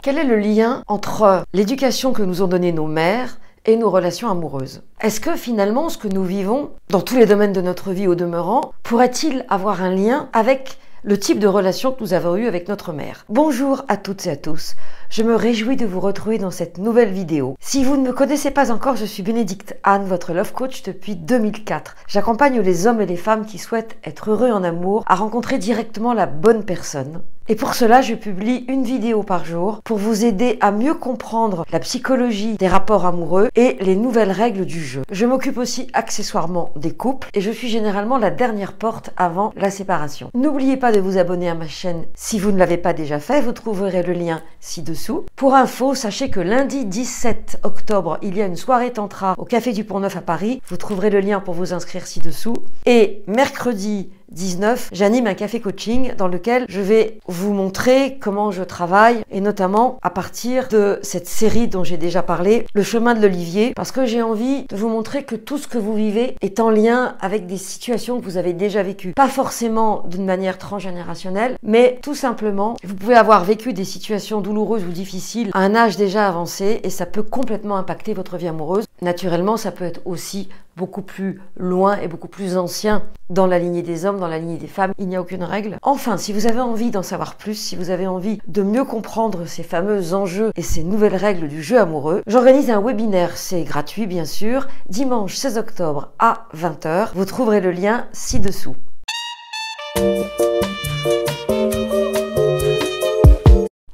Quel est le lien entre l'éducation que nous ont donnée nos mères et nos relations amoureuses? Est-ce que finalement ce que nous vivons dans tous les domaines de notre vie au demeurant pourrait-il avoir un lien avec le type de relation que nous avons eu avec notre mère? Bonjour à toutes et à tous, je me réjouis de vous retrouver dans cette nouvelle vidéo. Si vous ne me connaissez pas encore, je suis Bénédicte Anne, votre love coach depuis 2004. J'accompagne les hommes et les femmes qui souhaitent être heureux en amour à rencontrer directement la bonne personne. Et pour cela, je publie une vidéo par jour pour vous aider à mieux comprendre la psychologie des rapports amoureux et les nouvelles règles du jeu. Je m'occupe aussi accessoirement des couples et je suis généralement la dernière porte avant la séparation. N'oubliez pas de vous abonner à ma chaîne si vous ne l'avez pas déjà fait, vous trouverez le lien ci-dessous. Pour info, sachez que lundi 17 octobre, il y a une soirée tantra au Café du Pont-Neuf à Paris. Vous trouverez le lien pour vous inscrire ci-dessous. Et mercredi 19, j'anime un café coaching dans lequel je vais vous montrer comment je travaille et notamment à partir de cette série dont j'ai déjà parlé, le chemin de l'Olivier, parce que j'ai envie de vous montrer que tout ce que vous vivez est en lien avec des situations que vous avez déjà vécues. Pas forcément d'une manière transgénérationnelle, mais tout simplement, vous pouvez avoir vécu des situations douloureuses ou difficiles à un âge déjà avancé et ça peut complètement impacter votre vie amoureuse. Naturellement, ça peut être aussi beaucoup plus loin et beaucoup plus ancien dans la lignée des hommes, dans la lignée des femmes, il n'y a aucune règle. Enfin, si vous avez envie d'en savoir plus, si vous avez envie de mieux comprendre ces fameux enjeux et ces nouvelles règles du jeu amoureux, j'organise un webinaire, c'est gratuit bien sûr, dimanche 16 octobre à 20 h. Vous trouverez le lien ci-dessous.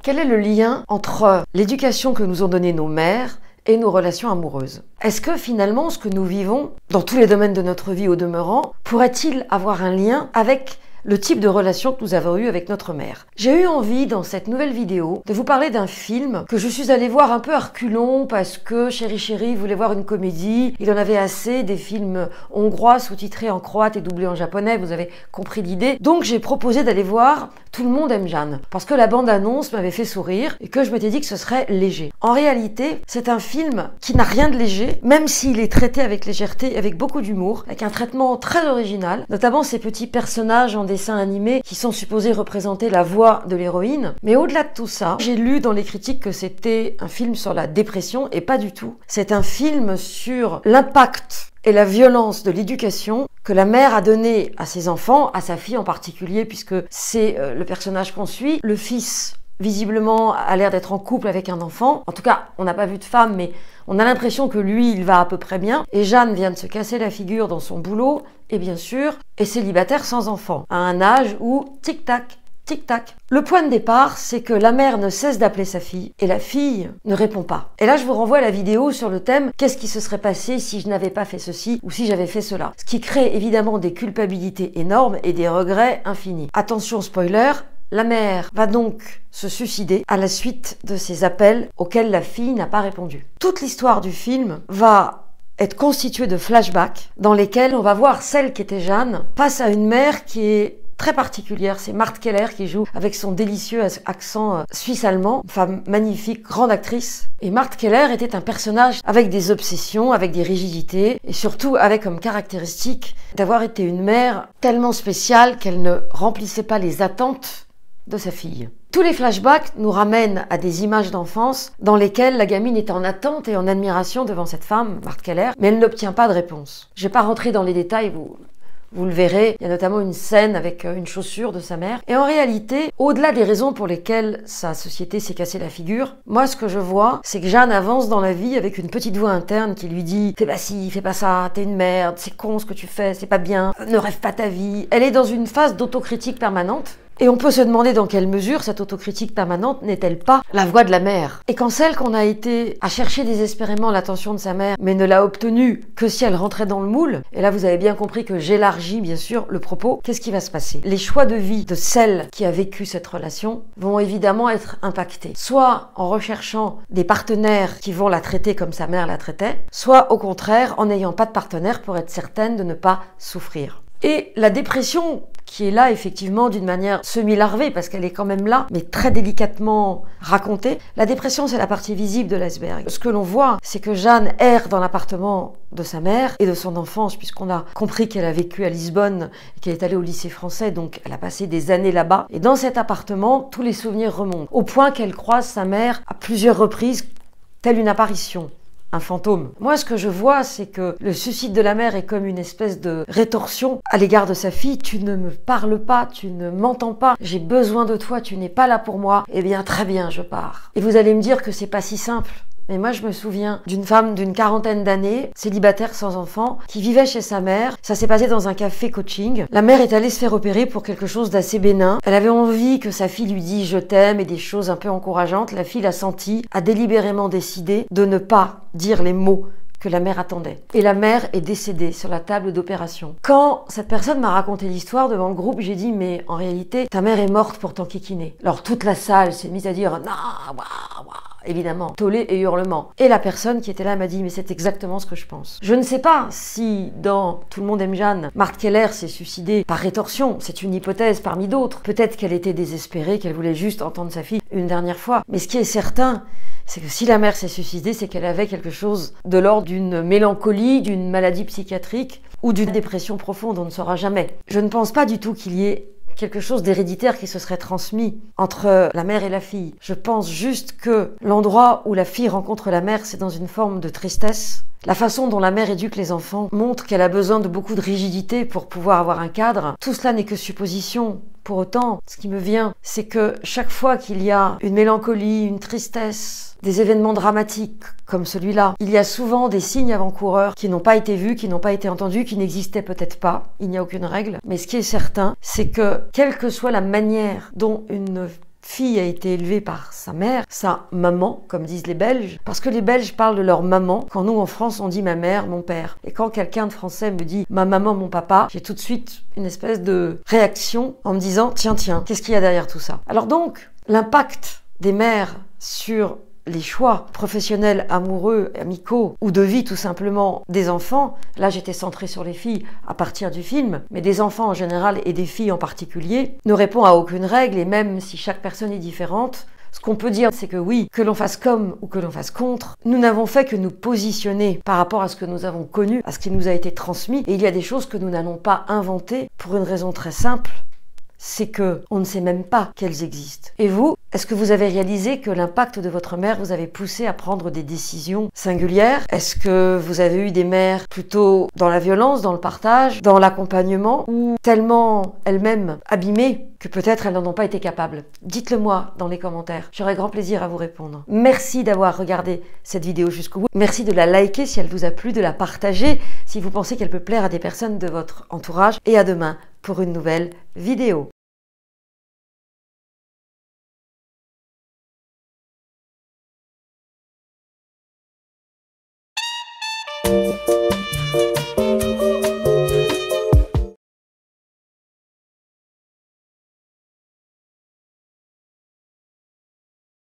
Quel est le lien entre l'éducation que nous ont donnée nos mères et nos relations amoureuses? Est-ce que finalement ce que nous vivons dans tous les domaines de notre vie au demeurant pourrait-il avoir un lien avec le type de relation que nous avons eu avec notre mère? J'ai eu envie dans cette nouvelle vidéo de vous parler d'un film que je suis allée voir un peu à reculons parce que Chéri voulait voir une comédie, il en avait assez des films hongrois sous-titrés en croate et doublés en japonais, vous avez compris l'idée. Donc j'ai proposé d'aller voir Tout le monde aime Jeanne parce que la bande-annonce m'avait fait sourire et que je m'étais dit que ce serait léger. En réalité, c'est un film qui n'a rien de léger, même s'il est traité avec légèreté et avec beaucoup d'humour, avec un traitement très original, notamment ces petits personnages en dessins animés qui sont supposés représenter la voix de l'héroïne. Mais au-delà de tout ça, j'ai lu dans les critiques que c'était un film sur la dépression et pas du tout. C'est un film sur l'impact et la violence de l'éducation que la mère a donnée à ses enfants, à sa fille en particulier, puisque c'est le personnage qu'on suit. Le fils, visiblement, a l'air d'être en couple avec un enfant. En tout cas, on n'a pas vu de femme, mais on a l'impression que lui, il va à peu près bien. Et Jeanne vient de se casser la figure dans son boulot, et bien sûr, est célibataire sans enfant, à un âge où, tic-tac, tic-tac. Le point de départ, c'est que la mère ne cesse d'appeler sa fille et la fille ne répond pas. Et là, je vous renvoie à la vidéo sur le thème « Qu'est-ce qui se serait passé si je n'avais pas fait ceci ou si j'avais fait cela ?» Ce qui crée évidemment des culpabilités énormes et des regrets infinis. Attention spoiler, la mère va donc se suicider à la suite de ces appels auxquels la fille n'a pas répondu. Toute l'histoire du film va être constituée de flashbacks dans lesquels on va voir celle qui était Jeanne face à une mère qui est très particulière, c'est Marthe Keller qui joue avec son délicieux accent suisse-allemand, une femme magnifique, grande actrice. Et Marthe Keller était un personnage avec des obsessions, avec des rigidités, et surtout avec comme caractéristique d'avoir été une mère tellement spéciale qu'elle ne remplissait pas les attentes de sa fille. Tous les flashbacks nous ramènent à des images d'enfance dans lesquelles la gamine est en attente et en admiration devant cette femme, Marthe Keller, mais elle n'obtient pas de réponse. Je ne vais pas rentrer dans les détails, vous le verrez, il y a notamment une scène avec une chaussure de sa mère. Et en réalité, au-delà des raisons pour lesquelles sa société s'est cassée la figure, moi ce que je vois, c'est que Jeanne avance dans la vie avec une petite voix interne qui lui dit « Fais pas ci, fais pas ça, t'es une merde, c'est con ce que tu fais, c'est pas bien, ne rêve pas ta vie ». Elle est dans une phase d'autocritique permanente. Et on peut se demander dans quelle mesure cette autocritique permanente n'est-elle pas la voix de la mère. Et quand celle qu'on a été à chercher désespérément l'attention de sa mère, mais ne l'a obtenue que si elle rentrait dans le moule, et là vous avez bien compris que j'élargis bien sûr le propos, qu'est-ce qui va se passer? Les choix de vie de celle qui a vécu cette relation vont évidemment être impactés. Soit en recherchant des partenaires qui vont la traiter comme sa mère la traitait, soit au contraire en n'ayant pas de partenaire pour être certaine de ne pas souffrir. Et la dépression qui est là effectivement d'une manière semi-larvée, parce qu'elle est quand même là, mais très délicatement racontée. La dépression, c'est la partie visible de l'iceberg. Ce que l'on voit, c'est que Jeanne erre dans l'appartement de sa mère et de son enfance, puisqu'on a compris qu'elle a vécu à Lisbonne et qu'elle est allée au lycée français, donc elle a passé des années là-bas. Et dans cet appartement, tous les souvenirs remontent, au point qu'elle croise sa mère à plusieurs reprises, telle une apparition. Un fantôme. Moi, ce que je vois, c'est que le suicide de la mère est comme une espèce de rétorsion à l'égard de sa fille. Tu ne me parles pas, tu ne m'entends pas, j'ai besoin de toi, tu n'es pas là pour moi. Eh bien, très bien, je pars. Et vous allez me dire que c'est pas si simple. Mais moi, je me souviens d'une femme d'une quarantaine d'années, célibataire sans enfant, qui vivait chez sa mère. Ça s'est passé dans un café coaching. La mère est allée se faire opérer pour quelque chose d'assez bénin. Elle avait envie que sa fille lui dise « je t'aime » et des choses un peu encourageantes. La fille l'a senti, a délibérément décidé de ne pas dire les mots que la mère attendait. Et la mère est décédée sur la table d'opération. Quand cette personne m'a raconté l'histoire devant le groupe, j'ai dit « mais en réalité, ta mère est morte pour t'enquiquiner ». Alors toute la salle s'est mise à dire « non, waouh, waouh ». Évidemment, tollé et hurlement. Et la personne qui était là m'a dit « mais c'est exactement ce que je pense ». Je ne sais pas si dans Tout le monde aime Jeanne, Marthe Keller s'est suicidée par rétorsion. C'est une hypothèse parmi d'autres. Peut-être qu'elle était désespérée, qu'elle voulait juste entendre sa fille une dernière fois. Mais ce qui est certain, c'est que si la mère s'est suicidée, c'est qu'elle avait quelque chose de l'ordre d'une mélancolie, d'une maladie psychiatrique ou d'une dépression profonde, on ne saura jamais. Je ne pense pas du tout qu'il y ait quelque chose d'héréditaire qui se serait transmis entre la mère et la fille. Je pense juste que l'endroit où la fille rencontre la mère, c'est dans une forme de tristesse. La façon dont la mère éduque les enfants montre qu'elle a besoin de beaucoup de rigidité pour pouvoir avoir un cadre. Tout cela n'est que supposition. Pour autant, ce qui me vient, c'est que chaque fois qu'il y a une mélancolie, une tristesse, des événements dramatiques comme celui-là, il y a souvent des signes avant-coureurs qui n'ont pas été vus, qui n'ont pas été entendus, qui n'existaient peut-être pas. Il n'y a aucune règle. Mais ce qui est certain, c'est que quelle que soit la manière dont une fille a été élevée par sa mère, sa maman, comme disent les Belges, parce que les Belges parlent de leur maman, quand nous en France on dit ma mère, mon père. Et quand quelqu'un de français me dit ma maman, mon papa, j'ai tout de suite une espèce de réaction en me disant tiens, qu'est-ce qu'il y a derrière tout ça? Alors donc, l'impact des mères sur les choix professionnels, amoureux, amicaux ou de vie tout simplement des enfants, là j'étais centrée sur les filles à partir du film, mais des enfants en général et des filles en particulier, ne répond à aucune règle et même si chaque personne est différente, ce qu'on peut dire, c'est que oui, que l'on fasse comme ou que l'on fasse contre, nous n'avons fait que nous positionner par rapport à ce que nous avons connu, à ce qui nous a été transmis, et il y a des choses que nous n'allons pas inventer pour une raison très simple, c'est que on ne sait même pas qu'elles existent. Et vous, est-ce que vous avez réalisé que l'impact de votre mère vous avait poussé à prendre des décisions singulières? Est-ce que vous avez eu des mères plutôt dans la violence, dans le partage, dans l'accompagnement, ou tellement elles-mêmes abîmées que peut-être elles n'en ont pas été capables? Dites-le moi dans les commentaires, j'aurai grand plaisir à vous répondre. Merci d'avoir regardé cette vidéo jusqu'au bout. Merci de la liker si elle vous a plu, de la partager si vous pensez qu'elle peut plaire à des personnes de votre entourage. Et à demain pour une nouvelle vidéo.